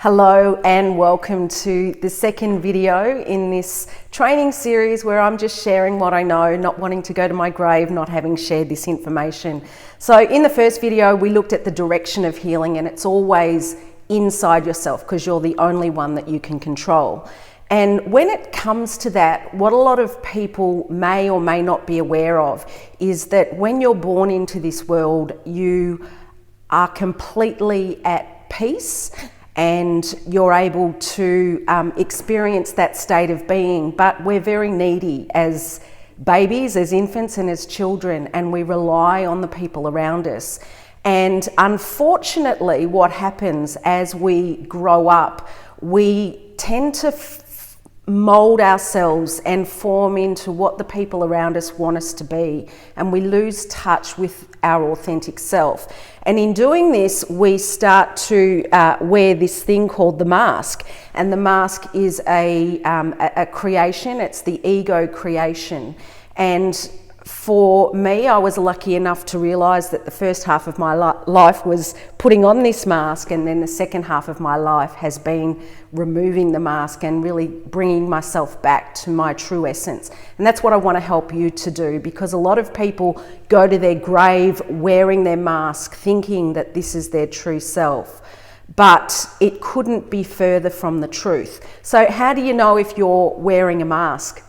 Hello and welcome to the second video in this training series where I'm just sharing what I know, not wanting to go to my grave, not having shared this information. So in the first video, we looked at the direction of healing, and it's always inside yourself because you're the only one that you can control. And when it comes to that, what a lot of people may or may not be aware of is that when you're born into this world, you are completely at peace and you're able to experience that state of being. But we're very needy as babies, as infants and as children, and we rely on the people around us. And unfortunately, what happens as we grow up, we tend to mold ourselves and form into what the people around us want us to be, and we lose touch with our authentic self. And in doing this, we start to wear this thing called the mask, and the mask is a creation. It's the ego creation. And for me, I was lucky enough to realise that the first half of my life was putting on this mask, and then the second half of my life has been removing the mask and really bringing myself back to my true essence. And that's what I want to help you to do, because a lot of people go to their grave wearing their mask, thinking that this is their true self. But it couldn't be further from the truth. So how do you know if you're wearing a mask?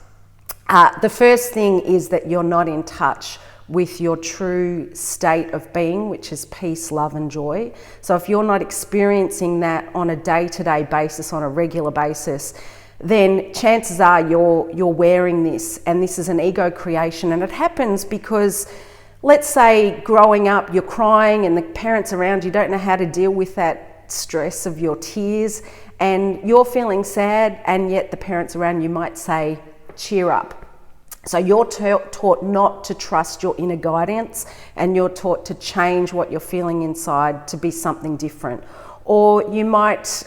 The first thing is that you're not in touch with your true state of being, which is peace, love and joy. So if you're not experiencing that on a day-to-day basis, on a regular basis, then chances are you're wearing this, and this is an ego creation. And it happens because, let's say growing up you're crying and the parents around you don't know how to deal with that stress of your tears, and you're feeling sad, and yet the parents around you might say, cheer up. So you're taught not to trust your inner guidance, and you're taught to change what you're feeling inside to be something different. Or you might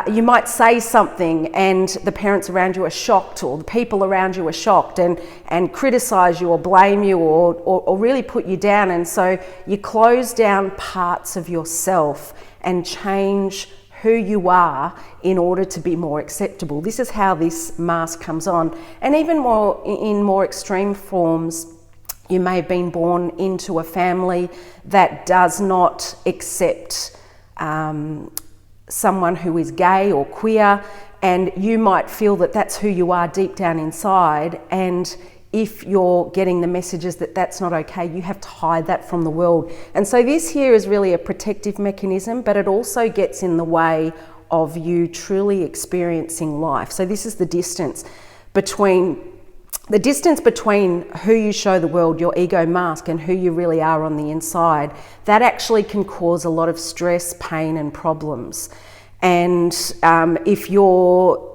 you might say something and the parents around you are shocked, or the people around you are shocked and criticize you or blame you or really put you down. And so you close down parts of yourself and change who you are in order to be more acceptable. This is how this mask comes on. And even more in more extreme forms, you may have been born into a family that does not accept someone who is gay or queer, and you might feel that that's who you are deep down inside. And if you're getting the messages that that's not okay, you have to hide that from the world. And so this here is really a protective mechanism, but it also gets in the way of you truly experiencing life. So this is the distance between who you show the world, your ego mask, and who you really are on the inside. That actually can cause a lot of stress, pain and problems. And if you're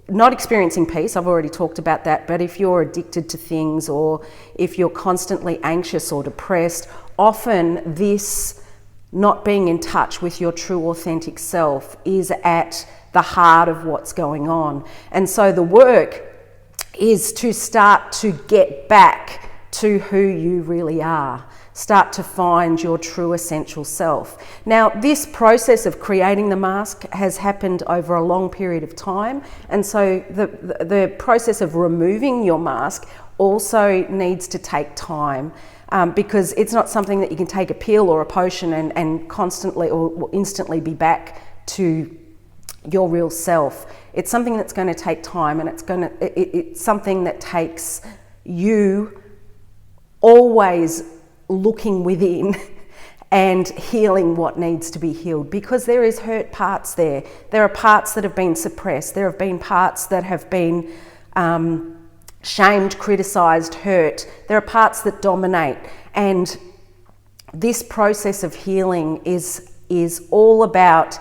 not experiencing peace, I've already talked about that, but if you're addicted to things, or if you're constantly anxious or depressed, often this not being in touch with your true authentic self is at the heart of what's going on. And so the work is to start to get back to who you really are. Start to find your true essential self. Now, this process of creating the mask has happened over a long period of time, and so the process of removing your mask also needs to take time, because it's not something that you can take a pill or a potion and constantly or instantly be back to your real self. It's something that's going to take time, and it's something that takes you always looking within and healing what needs to be healed, because there is hurt parts there. There are parts that have been suppressed. There have been parts that have been shamed, criticized, hurt. There are parts that dominate. And this process of healing is all about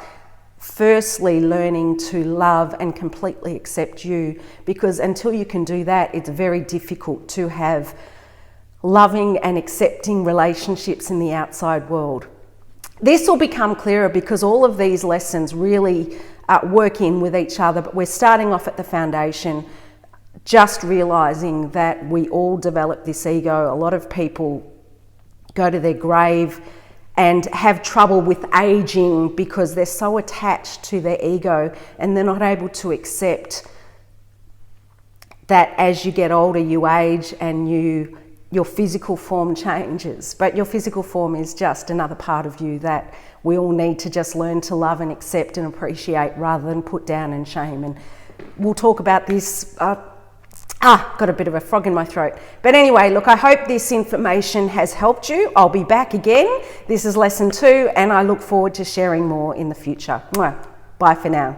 firstly learning to love and completely accept you, because until you can do that, it's very difficult to have loving and accepting relationships in the outside world. This will become clearer because all of these lessons really work in with each other, but we're starting off at the foundation, just realizing that we all develop this ego. A lot of people go to their grave and have trouble with aging because they're so attached to their ego and they're not able to accept that as you get older you age and your physical form changes. But your physical form is just another part of you that we all need to just learn to love and accept and appreciate rather than put down and shame. And we'll talk about this. Got a bit of a frog in my throat. But anyway, look, I hope this information has helped you. I'll be back again. This is lesson 2, and I look forward to sharing more in the future. Bye for now.